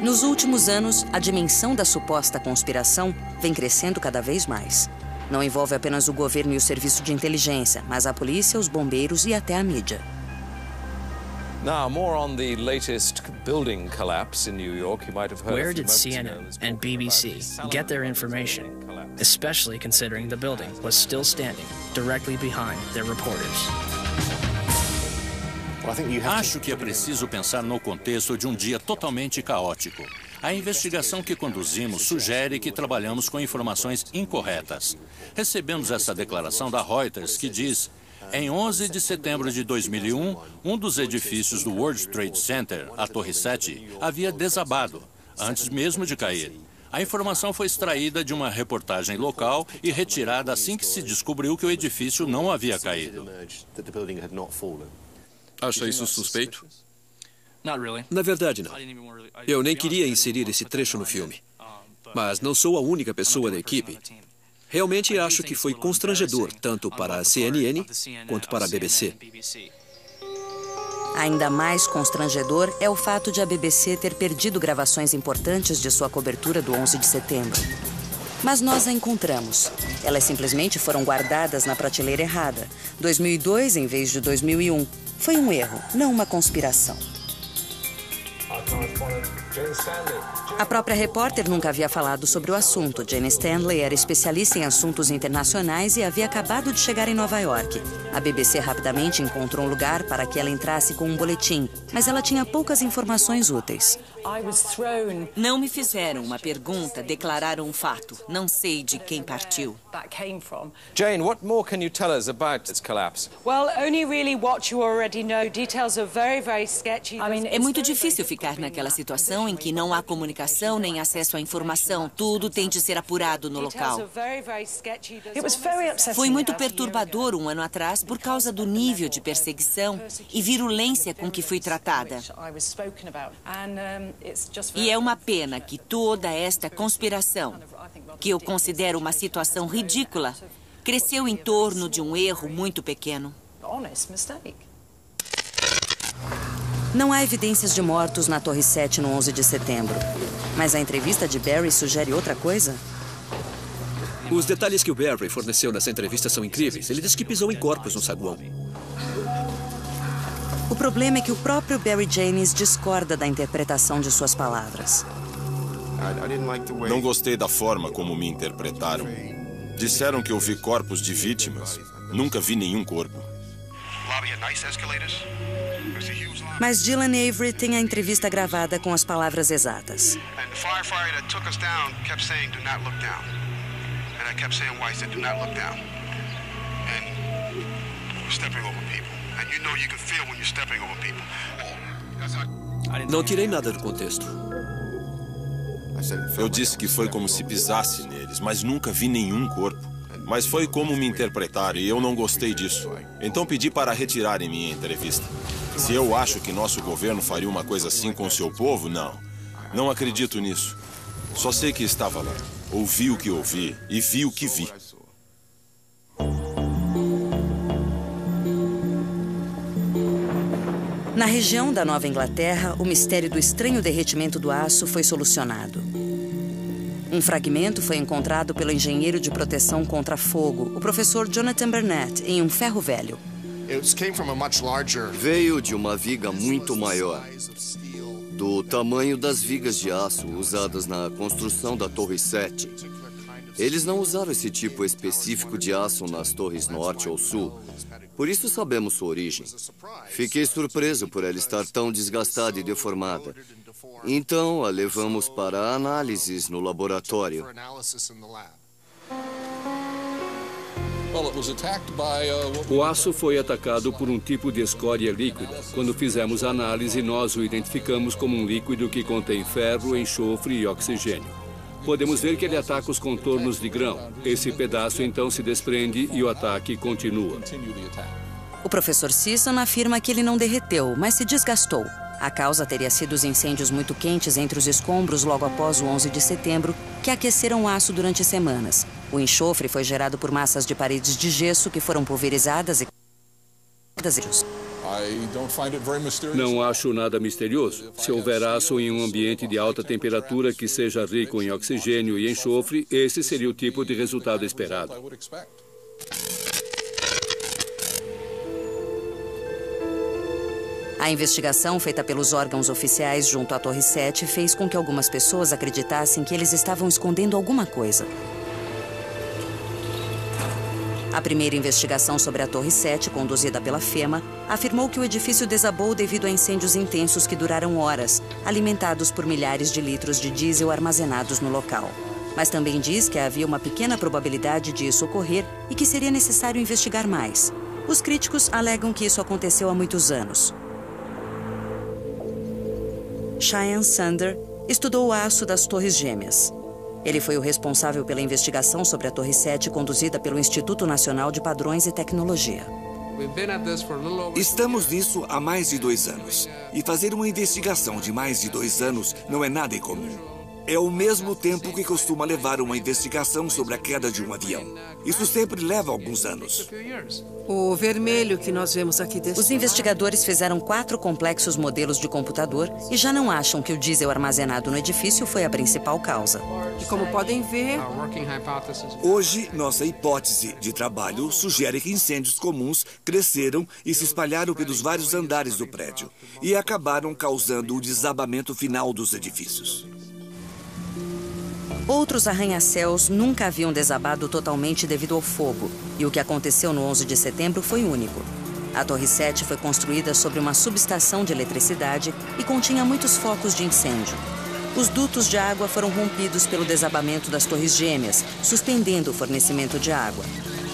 Nos últimos anos, a dimensão da suposta conspiração vem crescendo cada vez mais. Não envolve apenas o governo e o serviço de inteligência, mas a polícia, os bombeiros e até a mídia. Now, more on the latest building collapse in New York. You might have heard. Where did CNN and BBC get their information, especially considering the building was still standing directly behind their reporters? Acho que é preciso pensar no contexto de um dia totalmente caótico. A investigação que conduzimos sugere que trabalhamos com informações incorretas. Recebemos essa declaração da Reuters que diz: em 11 de setembro de 2001, um dos edifícios do World Trade Center, a Torre 7, havia desabado, antes mesmo de cair. A informação foi extraída de uma reportagem local e retirada assim que se descobriu que o edifício não havia caído. Acha isso suspeito? Na verdade, não. Eu nem queria inserir esse trecho no filme. Mas não sou a única pessoa da equipe. Realmente acho que foi constrangedor, tanto para a CNN quanto para a BBC. Ainda mais constrangedor é o fato de a BBC ter perdido gravações importantes de sua cobertura do 11 de setembro. Mas nós a encontramos. Elas simplesmente foram guardadas na prateleira errada. 2002 em vez de 2001. Foi um erro, não uma conspiração. A própria repórter nunca havia falado sobre o assunto. Jane Stanley era especialista em assuntos internacionais e havia acabado de chegar em Nova York. A BBC rapidamente encontrou um lugar para que ela entrasse com um boletim, mas ela tinha poucas informações úteis. Não me fizeram uma pergunta, declararam um fato. Não sei de quem partiu. Jane, what more can you tell us about this collapse? É muito difícil ficar naquela situação em que não há comunicação nem acesso à informação. Tudo tem de ser apurado no local. Foi muito perturbador um ano atrás por causa do nível de perseguição e virulência com que fui tratada. E é uma pena que toda esta conspiração, que eu considero uma situação ridícula, cresceu em torno de um erro muito pequeno. Não há evidências de mortos na Torre 7 no 11 de setembro. Mas a entrevista de Barry sugere outra coisa? Os detalhes que o Barry forneceu nessa entrevista são incríveis. Ele disse que pisou em corpos no saguão. O problema é que o próprio Barry James discorda da interpretação de suas palavras. Não gostei da forma como me interpretaram. Disseram que eu vi corpos de vítimas. Nunca vi nenhum corpo. Mas Dylan Avery tem a entrevista gravada com as palavras exatas. Não tirei nada do contexto. Eu disse que foi como se pisasse neles, mas nunca vi nenhum corpo. Mas foi como me interpretaram e eu não gostei disso. Então pedi para retirarem minha entrevista. Se eu acho que nosso governo faria uma coisa assim com seu povo, não. Não acredito nisso. Só sei que estava lá. Ouvi o que ouvi e vi o que vi. Na região da Nova Inglaterra, o mistério do estranho derretimento do aço foi solucionado. Um fragmento foi encontrado pelo engenheiro de proteção contra fogo, o professor Jonathan Burnett, em um ferro velho. Veio de uma viga muito maior, do tamanho das vigas de aço usadas na construção da Torre 7. Eles não usaram esse tipo específico de aço nas torres norte ou sul, por isso sabemos sua origem. Fiquei surpreso por ela estar tão desgastada e deformada. Então, a levamos para análises no laboratório. O aço foi atacado por um tipo de escória líquida. Quando fizemos a análise, nós o identificamos como um líquido que contém ferro, enxofre e oxigênio. Podemos ver que ele ataca os contornos de grão. Esse pedaço então se desprende e o ataque continua. O professor Sisson afirma que ele não derreteu, mas se desgastou. A causa teria sido os incêndios muito quentes entre os escombros logo após o 11 de setembro, que aqueceram o aço durante semanas. O enxofre foi gerado por massas de paredes de gesso que foram pulverizadas e... Não acho nada misterioso. Se houver aço em um ambiente de alta temperatura que seja rico em oxigênio e enxofre, esse seria o tipo de resultado esperado. A investigação feita pelos órgãos oficiais junto à Torre 7 fez com que algumas pessoas acreditassem que eles estavam escondendo alguma coisa. A primeira investigação sobre a Torre 7, conduzida pela FEMA, afirmou que o edifício desabou devido a incêndios intensos que duraram horas, alimentados por milhares de litros de diesel armazenados no local. Mas também diz que havia uma pequena probabilidade de isso ocorrer e que seria necessário investigar mais. Os críticos alegam que isso aconteceu há muitos anos. Cheyenne Sander estudou o aço das Torres Gêmeas. Ele foi o responsável pela investigação sobre a Torre 7 conduzida pelo Instituto Nacional de Padrões e Tecnologia. Estamos nisso há mais de 2 anos. E fazer uma investigação de mais de 2 anos não é nada incomum. É o mesmo tempo que costuma levar uma investigação sobre a queda de um avião. Isso sempre leva alguns anos. O vermelho que nós vemos aqui desse Os investigadores fizeram 4 complexos modelos de computador e já não acham que o diesel armazenado no edifício foi a principal causa. E como podem ver, hoje, nossa hipótese de trabalho sugere que incêndios comuns cresceram e se espalharam pelos vários andares do prédio e acabaram causando o desabamento final dos edifícios. Outros arranha-céus nunca haviam desabado totalmente devido ao fogo, e o que aconteceu no 11 de setembro foi único. A Torre 7 foi construída sobre uma subestação de eletricidade e continha muitos focos de incêndio. Os dutos de água foram rompidos pelo desabamento das Torres Gêmeas, suspendendo o fornecimento de água.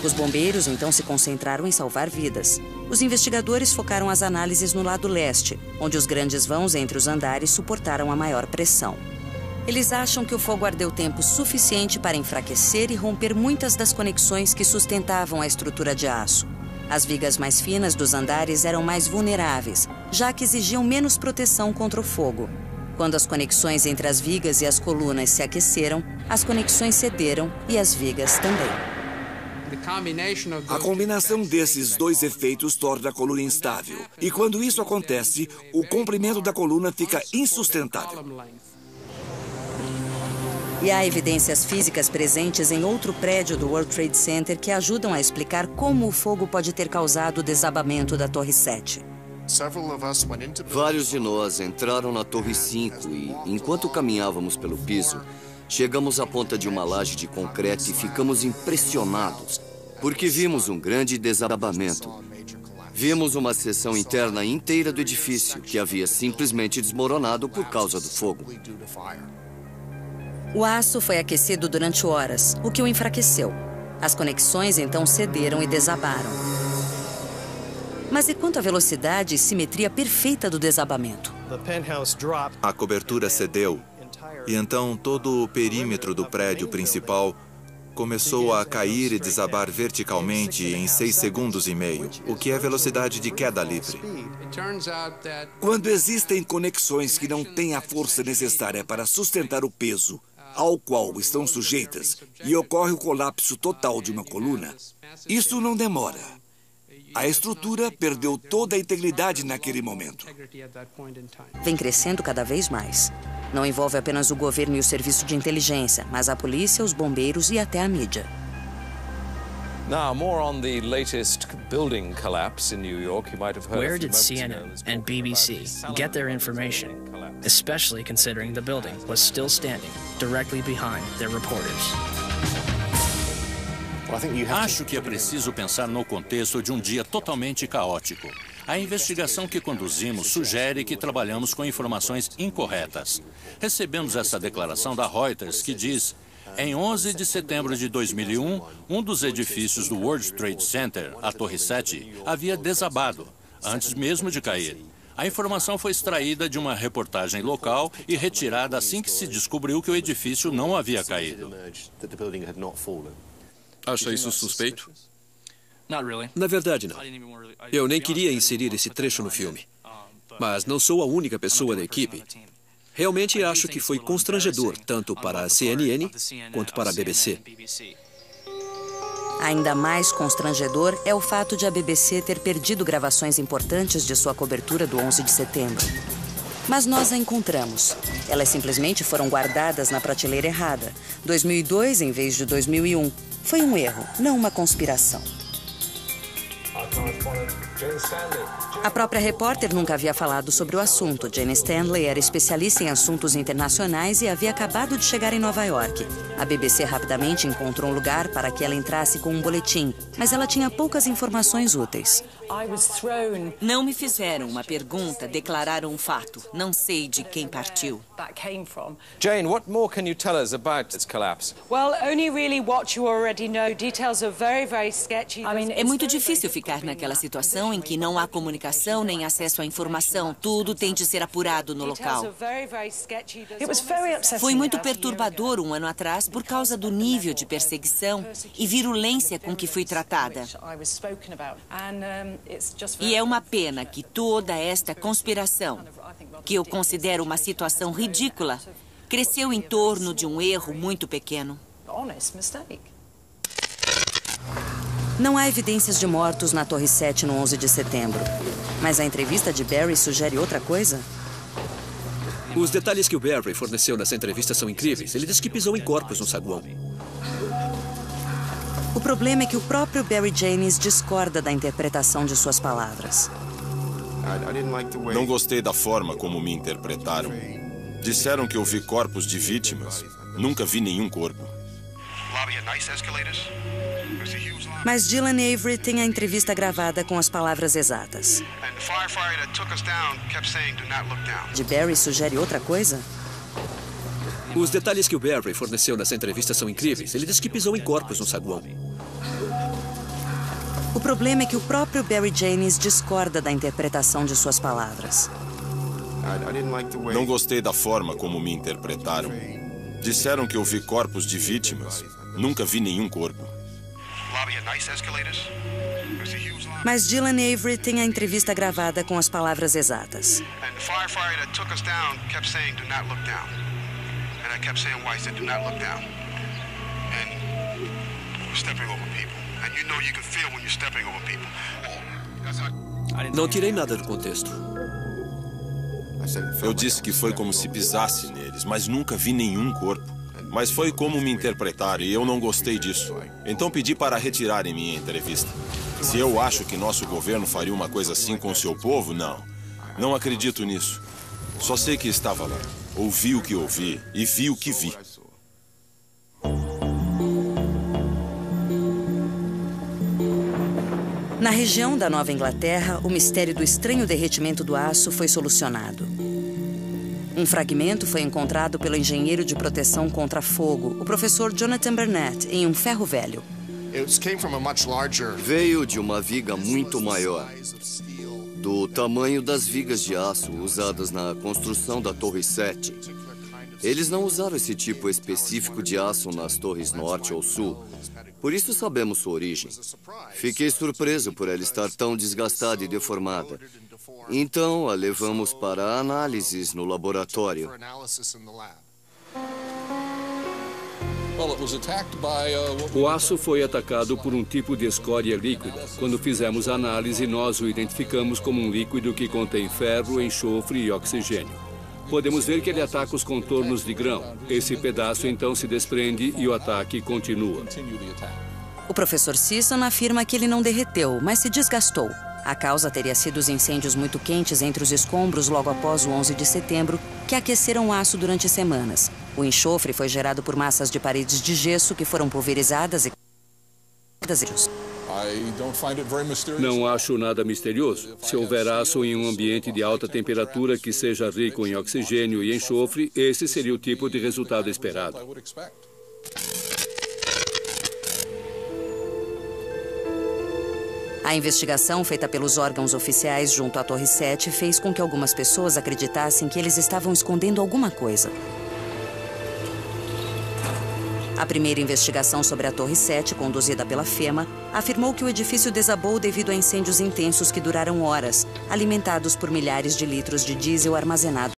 Os bombeiros então se concentraram em salvar vidas. Os investigadores focaram as análises no lado leste, onde os grandes vãos entre os andares suportaram a maior pressão. Eles acham que o fogo ardeu tempo suficiente para enfraquecer e romper muitas das conexões que sustentavam a estrutura de aço. As vigas mais finas dos andares eram mais vulneráveis, já que exigiam menos proteção contra o fogo. Quando as conexões entre as vigas e as colunas se aqueceram, as conexões cederam e as vigas também. A combinação desses 2 efeitos torna a coluna instável. E quando isso acontece, o comprimento da coluna fica insustentável. E há evidências físicas presentes em outro prédio do World Trade Center que ajudam a explicar como o fogo pode ter causado o desabamento da Torre 7. Vários de nós entraram na Torre 5 e, enquanto caminhávamos pelo piso, chegamos à ponta de uma laje de concreto e ficamos impressionados, porque vimos um grande desabamento. Vimos uma seção interna inteira do edifício que havia simplesmente desmoronado por causa do fogo. O aço foi aquecido durante horas, o que o enfraqueceu. As conexões então cederam e desabaram. Mas e quanto à velocidade e simetria perfeita do desabamento? A cobertura cedeu, e então todo o perímetro do prédio principal começou a cair e desabar verticalmente em 6,5 segundos, o que é velocidade de queda livre. Quando existem conexões que não têm a força necessária para sustentar o peso ao qual estão sujeitas e ocorre o colapso total de uma coluna, isso não demora. A estrutura perdeu toda a integridade naquele momento. Vem crescendo cada vez mais. Não envolve apenas o governo e o serviço de inteligência, mas a polícia, os bombeiros e até a mídia. Now, more on the latest building collapse in New York. You might have heard. Where did CNN and BBC get their information, especially considering the building was still standing directly behind their reporters? Acho que é preciso pensar no contexto de um dia totalmente caótico. A investigação que conduzimos sugere que trabalhamos com informações incorretas. Recebemos essa declaração da Reuters que diz: em 11 de setembro de 2001, um dos edifícios do World Trade Center, a Torre 7, havia desabado, antes mesmo de cair. A informação foi extraída de uma reportagem local e retirada assim que se descobriu que o edifício não havia caído. Acha isso suspeito? Na verdade, não. Eu nem queria inserir esse trecho no filme. Mas não sou a única pessoa da equipe. Realmente acho que foi constrangedor, tanto para a CNN quanto para a BBC. Ainda mais constrangedor é o fato de a BBC ter perdido gravações importantes de sua cobertura do 11 de setembro. Mas nós a encontramos. Elas simplesmente foram guardadas na prateleira errada. 2002 em vez de 2001. Foi um erro, não uma conspiração. A própria repórter nunca havia falado sobre o assunto. Jane Stanley era especialista em assuntos internacionais e havia acabado de chegar em Nova York. A BBC rapidamente encontrou um lugar para que ela entrasse com um boletim, mas ela tinha poucas informações úteis. Não me fizeram uma pergunta, declararam um fato. Não sei de quem partiu. Jane, what more can you tell us about its collapse? Well, only really what you already know. Details are very, very sketchy. É muito difícil ficar naquela situação em que não há comunicação nem acesso à informação. Tudo tem de ser apurado no local. Foi muito perturbador um ano atrás por causa do nível de perseguição e virulência com que fui tratada. E é uma pena que toda esta conspiração, que eu considero uma situação ridícula, cresceu em torno de um erro muito pequeno. Não há evidências de mortos na Torre 7 no 11 de setembro. Mas a entrevista de Barry sugere outra coisa? Os detalhes que o Barry forneceu nessa entrevista são incríveis. Ele disse que pisou em corpos no saguão. O problema é que o próprio Barry James discorda da interpretação de suas palavras. Não gostei da forma como me interpretaram. Disseram que eu vi corpos de vítimas. Nunca vi nenhum corpo. Mas Dylan Avery tem a entrevista gravada com as palavras exatas. De Barry sugere outra coisa? Os detalhes que o Barry forneceu nessa entrevista são incríveis. Ele disse que pisou em corpos no saguão. O problema é que o próprio Barry James discorda da interpretação de suas palavras. Não gostei da forma como me interpretaram. Disseram que eu vi corpos de vítimas. Nunca vi nenhum corpo. Mas Dylan Avery tem a entrevista gravada com as palavras exatas. Não tirei nada do contexto. Eu disse que foi como se pisasse neles, mas nunca vi nenhum corpo. Mas foi como me interpretaram e eu não gostei disso. Então pedi para retirarem minha entrevista. Se eu acho que nosso governo faria uma coisa assim com o seu povo, não. Não acredito nisso. Só sei que estava lá. Ouvi o que ouvi e vi o que vi. Na região da Nova Inglaterra, o mistério do estranho derretimento do aço foi solucionado. Um fragmento foi encontrado pelo engenheiro de proteção contra fogo, o professor Jonathan Burnett, em um ferro velho. Veio de uma viga muito maior, do tamanho das vigas de aço usadas na construção da Torre 7. Eles não usaram esse tipo específico de aço nas torres norte ou sul, por isso sabemos sua origem. Fiquei surpreso por ela estar tão desgastada e deformada. Então, a levamos para análises no laboratório. O aço foi atacado por um tipo de escória líquida. Quando fizemos a análise, nós o identificamos como um líquido que contém ferro, enxofre e oxigênio. Podemos ver que ele ataca os contornos de grão. Esse pedaço então se desprende e o ataque continua. O professor Sisson afirma que ele não derreteu, mas se desgastou. A causa teria sido os incêndios muito quentes entre os escombros logo após o 11 de setembro, que aqueceram o aço durante semanas. O enxofre foi gerado por massas de paredes de gesso que foram pulverizadas e... Não acho nada misterioso. Se houver aço em um ambiente de alta temperatura que seja rico em oxigênio e enxofre, esse seria o tipo de resultado esperado. A investigação feita pelos órgãos oficiais junto à Torre 7 fez com que algumas pessoas acreditassem que eles estavam escondendo alguma coisa. A primeira investigação sobre a Torre 7, conduzida pela FEMA, afirmou que o edifício desabou devido a incêndios intensos que duraram horas, alimentados por milhares de litros de diesel armazenados